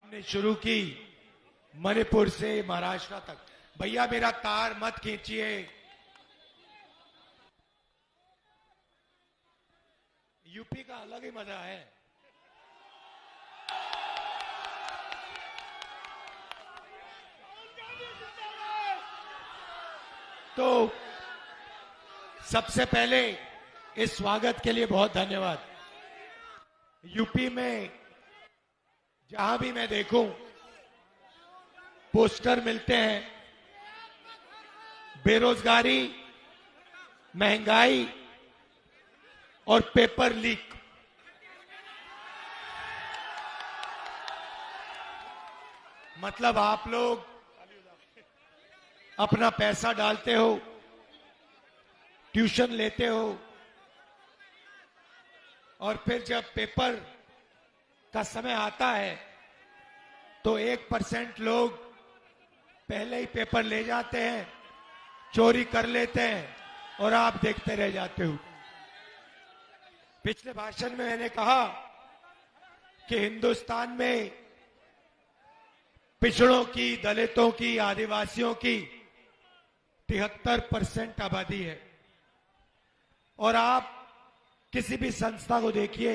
ने शुरू की मणिपुर से महाराष्ट्र तक। भैया मेरा तार मत खींचिए। यूपी का अलग ही मजा है। तो सबसे पहले इस स्वागत के लिए बहुत धन्यवाद। यूपी में जहां भी मैं देखूं पोस्टर मिलते हैं, बेरोजगारी, महंगाई और पेपर लीक। मतलब आप लोग अपना पैसा डालते हो, ट्यूशन लेते हो और फिर जब पेपर का समय आता है तो 1% लोग पहले ही पेपर ले जाते हैं, चोरी कर लेते हैं और आप देखते रह जाते हो। पिछले भाषण में मैंने कहा कि हिंदुस्तान में पिछड़ों की, दलितों की, आदिवासियों की 73% आबादी है। और आप किसी भी संस्था को देखिए,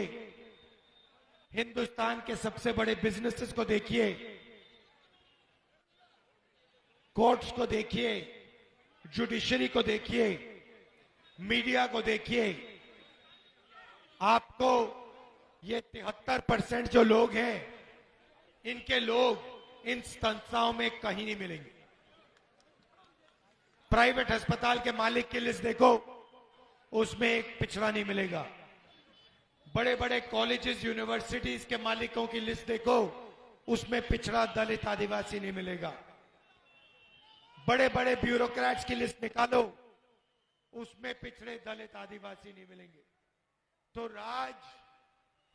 हिंदुस्तान के सबसे बड़े बिजनेसेस को देखिए, कोर्ट्स को देखिए, जुडिशरी को देखिए, मीडिया को देखिए, आपको ये 73% जो लोग हैं, इनके लोग इन संस्थाओं में कहीं नहीं मिलेंगे। प्राइवेट अस्पताल के मालिक की लिस्ट देखो, उसमें एक पिछड़ा नहीं मिलेगा। बड़े बड़े कॉलेजेस, यूनिवर्सिटीज के मालिकों की लिस्ट देखो, उसमें पिछड़ा, दलित, आदिवासी नहीं मिलेगा। बड़े बड़े ब्यूरोक्रेट्स की लिस्ट निकालो, उसमें पिछड़े, दलित, आदिवासी नहीं मिलेंगे। तो राज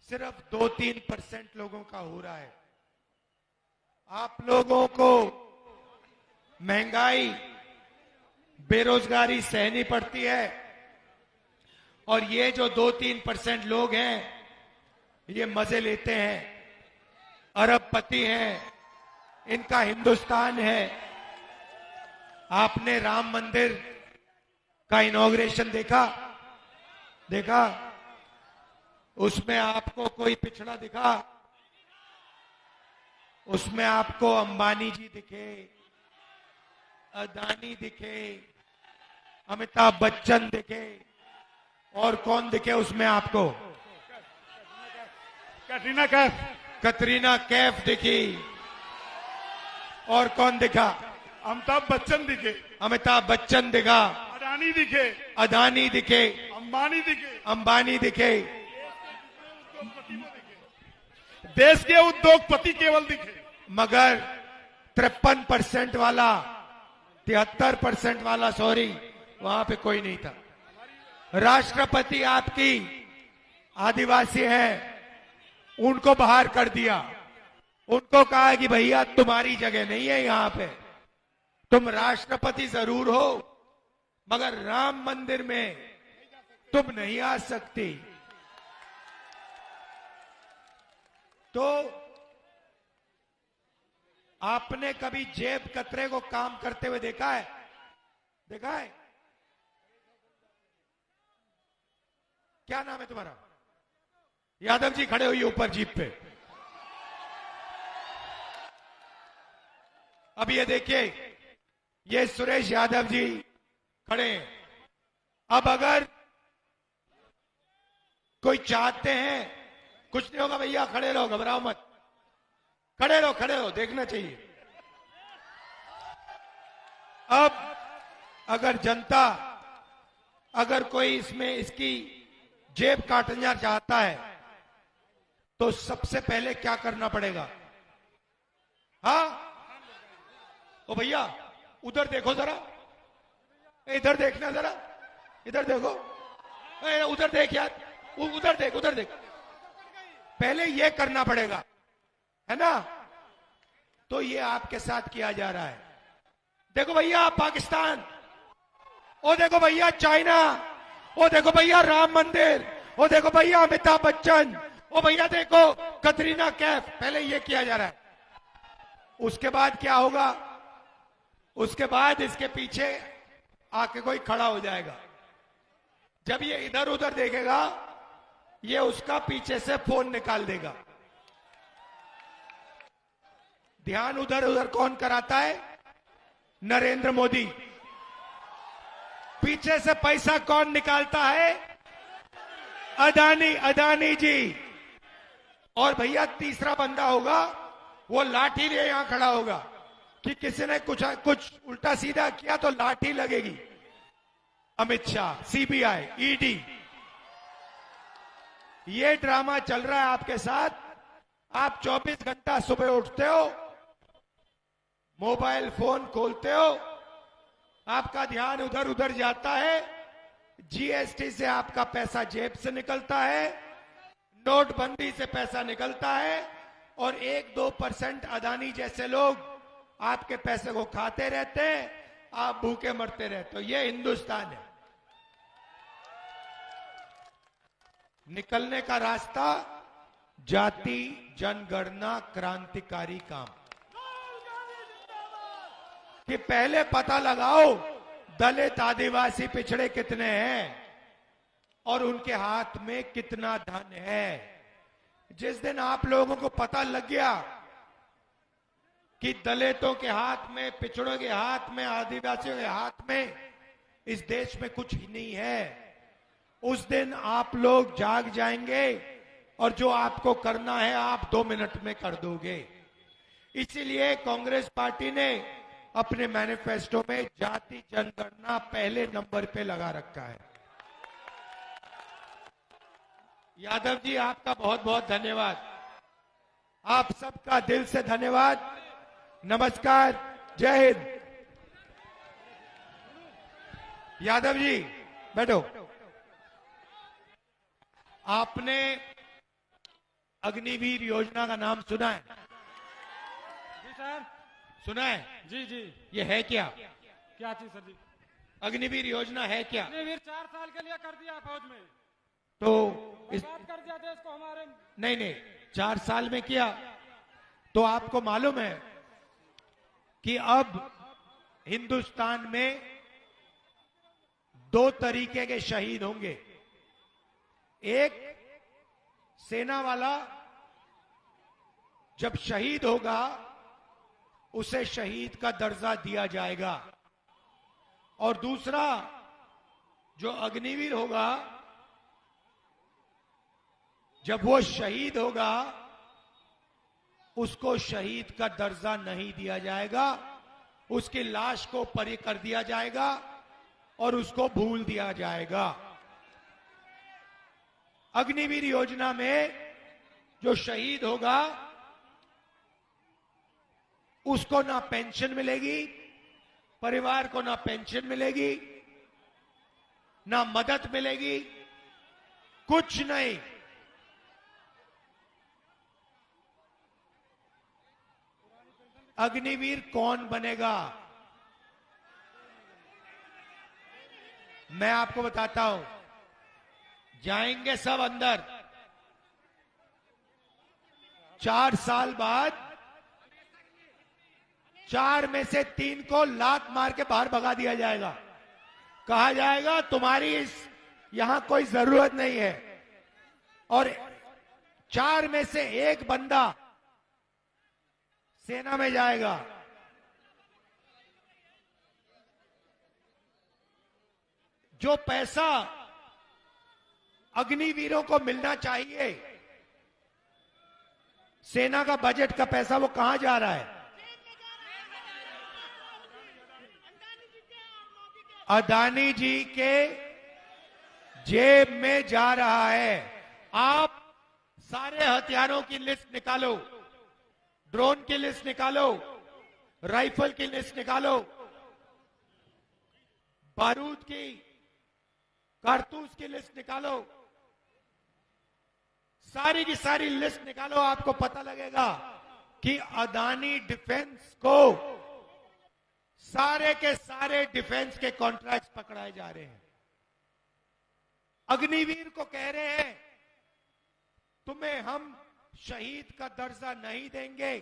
सिर्फ 2-3% लोगों का हो रहा है। आप लोगों को महंगाई, बेरोजगारी सहनी पड़ती है और ये जो 2-3% लोग हैं, ये मजे लेते हैं, अरबपति हैं, इनका हिंदुस्तान है। आपने राम मंदिर का इनॉग्रेशन देखा? उसमें आपको कोई पिछड़ा दिखा? उसमें आपको अंबानी जी दिखे, अदानी दिखे, अमिताभ बच्चन दिखे, और कौन दिखे उसमें आपको? कटरीना कैफ दिखी। और कौन दिखा? अमिताभ बच्चन दिखे, अमिताभ बच्चन दिखा, अदानी दिखे, अंबानी दिखे। देश के उद्योगपति केवल दिखे। मगर 53% वाला, 73% वाला, सॉरी, वहां पे कोई नहीं था। राष्ट्रपति आपकी आदिवासी है, उनको बाहर कर दिया। उनको कहा कि भैया तुम्हारी जगह नहीं है यहां पे, तुम राष्ट्रपति जरूर हो मगर राम मंदिर में तुम नहीं आ सकती। तो आपने कभी जेब कतरे को काम करते हुए देखा है? क्या नाम है तुम्हारा? यादव जी खड़े हुई ऊपर जीप पे। अब ये देखिए, ये सुरेश यादव जी खड़े हैं। अब अगर कोई चाहते हैं, कुछ नहीं होगा भैया, खड़े रहो, घबराओ मत, खड़े रहो, देखना चाहिए। अब अगर जनता, अगर कोई इसमें इसकी जेब काटना चाहता है तो सबसे पहले क्या करना पड़ेगा? हाँ, ओ भैया उधर देखो जरा, इधर देखना जरा, इधर देखो, उधर देख यार, उधर देख। पहले ये करना पड़ेगा, है ना? तो ये आपके साथ किया जा रहा है। देखो भैया पाकिस्तान, ओ देखो भैया चाइना, ओ देखो भैया राम मंदिर, ओ देखो भैया अमिताभ बच्चन, ओ भैया देखो कटरीना कैफ। पहले ये किया जा रहा है। उसके बाद क्या होगा? उसके बाद इसके पीछे आके कोई खड़ा हो जाएगा। जब ये इधर उधर देखेगा, ये उसका पीछे से फोन निकाल देगा। ध्यान उधर उधर कौन कराता है? नरेंद्र मोदी। पीछे से पैसा कौन निकालता है? अदानी जी। और भैया तीसरा बंदा होगा, वो लाठी लिए यहां खड़ा होगा कि किसी ने कुछ उल्टा सीधा किया तो लाठी लगेगी। अमित शाह, सीबीआई, ईडी, ये ड्रामा चल रहा है आपके साथ। आप 24 घंटा सुबह उठते हो, मोबाइल फोन खोलते हो, आपका ध्यान उधर उधर जाता है। जीएसटी से आपका पैसा जेब से निकलता है, नोटबंदी से पैसा निकलता है, और 1-2% अदानी जैसे लोग आपके पैसे को खाते रहते हैं, आप भूखे मरते रहते हो। ये हिंदुस्तान है। निकलने का रास्ता जाति जनगणना क्रांतिकारी काम, कि पहले पता लगाओ दलित आदिवासी पिछड़े कितने हैं और उनके हाथ में कितना धन है। जिस दिन आप लोगों को पता लग गया कि दलितों के हाथ में, पिछड़ों के हाथ में, आदिवासियों के हाथ में इस देश में कुछ ही नहीं है, उस दिन आप लोग जाग जाएंगे और जो आपको करना है आप 2 मिनट में कर दोगे। इसीलिए कांग्रेस पार्टी ने अपने मैनिफेस्टो में जाति जनगणना पहले नंबर पे लगा रखा है। यादव जी, आपका बहुत बहुत धन्यवाद। आप सबका दिल से धन्यवाद। नमस्कार, जय हिंद। यादव जी बैठो। आपने अग्निवीर योजना का नाम सुना है? जी सर। सुना है? जी जी। ये है क्या? क्या चीज सर जी? अग्निवीर योजना है क्या? अग्निवीर 4 साल के लिए कर दिया फौज में, तो इस बर्बाद कर दिया देश को हमारे। नहीं, 4 साल में किया। तो आपको मालूम है कि अब हिंदुस्तान में 2 तरीके के शहीद होंगे। एक, सेना वाला जब शहीद होगा उसे शहीद का दर्जा दिया जाएगा, और दूसरा जो अग्निवीर होगा, जब वो शहीद होगा उसको शहीद का दर्जा नहीं दिया जाएगा, उसकी लाश को परे कर दिया जाएगा और उसको भूल दिया जाएगा। अग्निवीर योजना में जो शहीद होगा उसको ना पेंशन मिलेगी, परिवार को ना पेंशन मिलेगी, ना मदद मिलेगी, कुछ नहीं। अग्निवीर कौन बनेगा? मैं आपको बताता हूं। जाएंगे सब अंदर, 4 साल बाद 4 में से 3 को लात मार के बाहर भगा दिया जाएगा। कहा जाएगा तुम्हारी यहां कोई जरूरत नहीं है, और 4 में से 1 बंदा सेना में जाएगा। जो पैसा अग्निवीरों को मिलना चाहिए, सेना का बजट का पैसा, वो कहां जा रहा है? अदानी जी के जेब में जा रहा है। आप सारे हथियारों की लिस्ट निकालो, ड्रोन की लिस्ट निकालो, राइफल की लिस्ट निकालो, बारूद की, कारतूस की लिस्ट निकालो, सारी की सारी लिस्ट निकालो। आपको पता लगेगा कि अदानी डिफेंस को सारे के सारे डिफेंस के कॉन्ट्रैक्ट्स पकड़ाए जा रहे हैं। अग्निवीर को कह रहे हैं तुम्हें हम शहीद का दर्जा नहीं देंगे,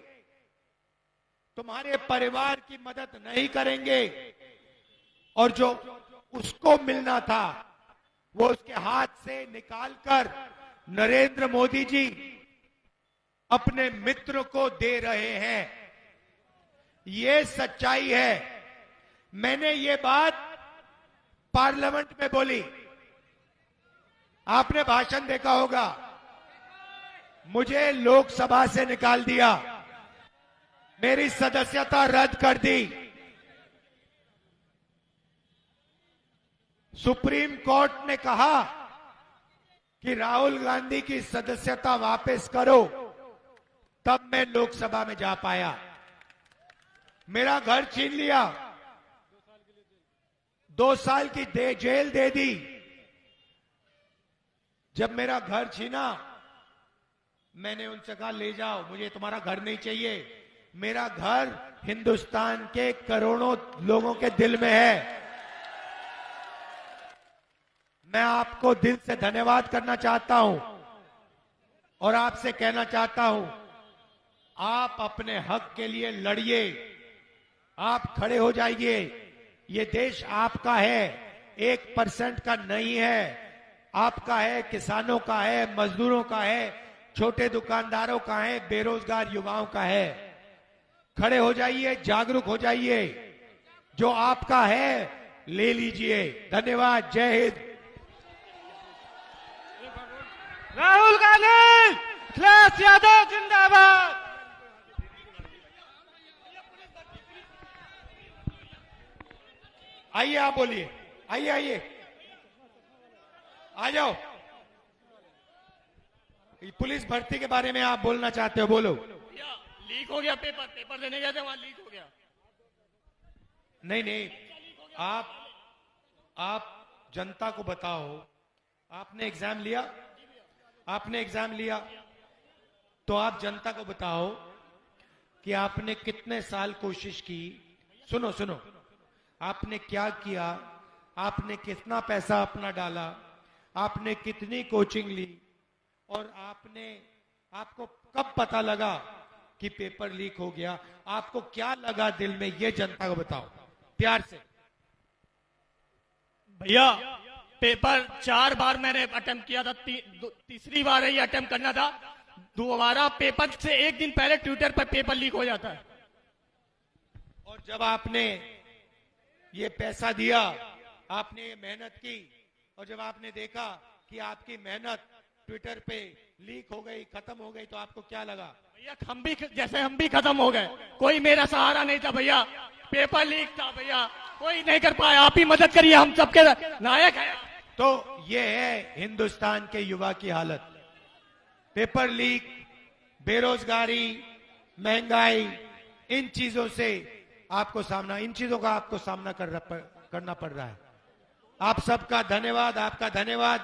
तुम्हारे परिवार की मदद नहीं करेंगे और जो उसको मिलना था वो उसके हाथ से निकालकर नरेंद्र मोदी जी अपने मित्र को दे रहे हैं। ये सच्चाई है। मैंने ये बात पार्लियामेंट में बोली, आपने भाषण देखा होगा। मुझे लोकसभा से निकाल दिया, मेरी सदस्यता रद्द कर दी। सुप्रीम कोर्ट ने कहा कि राहुल गांधी की सदस्यता वापस करो, तब मैं लोकसभा में जा पाया। मेरा घर छीन लिया, 2 साल की जेल दे दी। जब मेरा घर छीना, मैंने उनसे कहा ले जाओ, मुझे तुम्हारा घर नहीं चाहिए। मेरा घर हिंदुस्तान के करोड़ों लोगों के दिल में है। मैं आपको दिल से धन्यवाद करना चाहता हूं और आपसे कहना चाहता हूं, आप अपने हक के लिए लड़िए, आप खड़े हो जाइए। ये देश आपका है, 1% का नहीं है, आपका है, किसानों का है, मजदूरों का है, छोटे दुकानदारों का है, बेरोजगार युवाओं का है। खड़े हो जाइए, जागरूक हो जाइए, जो आपका है ले लीजिए। धन्यवाद। जय हिंद। राहुल गांधी, अखिलेश यादव जिंदाबाद। आइए, आप बोलिए। आइए आइए, आ जाओ। पुलिस भर्ती के बारे में आप बोलना चाहते हो, बोलो। लीक हो गया पेपर देने गए थे, वहां लीक हो गया। नहीं नहीं, आप जनता को बताओ, आपने एग्जाम लिया, आपने एग्जाम लिया, तो आप जनता को बताओ कि आपने कितने साल कोशिश की। सुनो सुनो, आपने क्या किया, आपने कितना पैसा अपना डाला, आपने कितनी कोचिंग ली, और आपको कब पता लगा कि पेपर लीक हो गया, आपको क्या लगा दिल में, ये जनता को बताओ प्यार से। भैया पेपर 4 बार मैंने अटेम्प्ट किया था, तीसरी बार ये अटेम्प्ट करना था। दोबारा पेपर से 1 दिन पहले ट्विटर पर पेपर लीक हो जाता है। और जब आपने ये पैसा दिया, आपने ये मेहनत की, और जब आपने देखा कि आपकी मेहनत ट्विटर पे लीक हो गई, खत्म हो गई, तो आपको क्या लगा? भैया हम भी खत्म हो गए। कोई मेरा सहारा नहीं था भैया, पेपर लीक था भैया, कोई नहीं कर पाया। आप ही मदद करिए, हम सबके नायक हैं। तो ये है हिंदुस्तान के युवा की हालत। पेपर लीक, बेरोजगारी, महंगाई, इन चीजों का आपको सामना करना पड़ रहा है। आप सबका धन्यवाद, आपका धन्यवाद।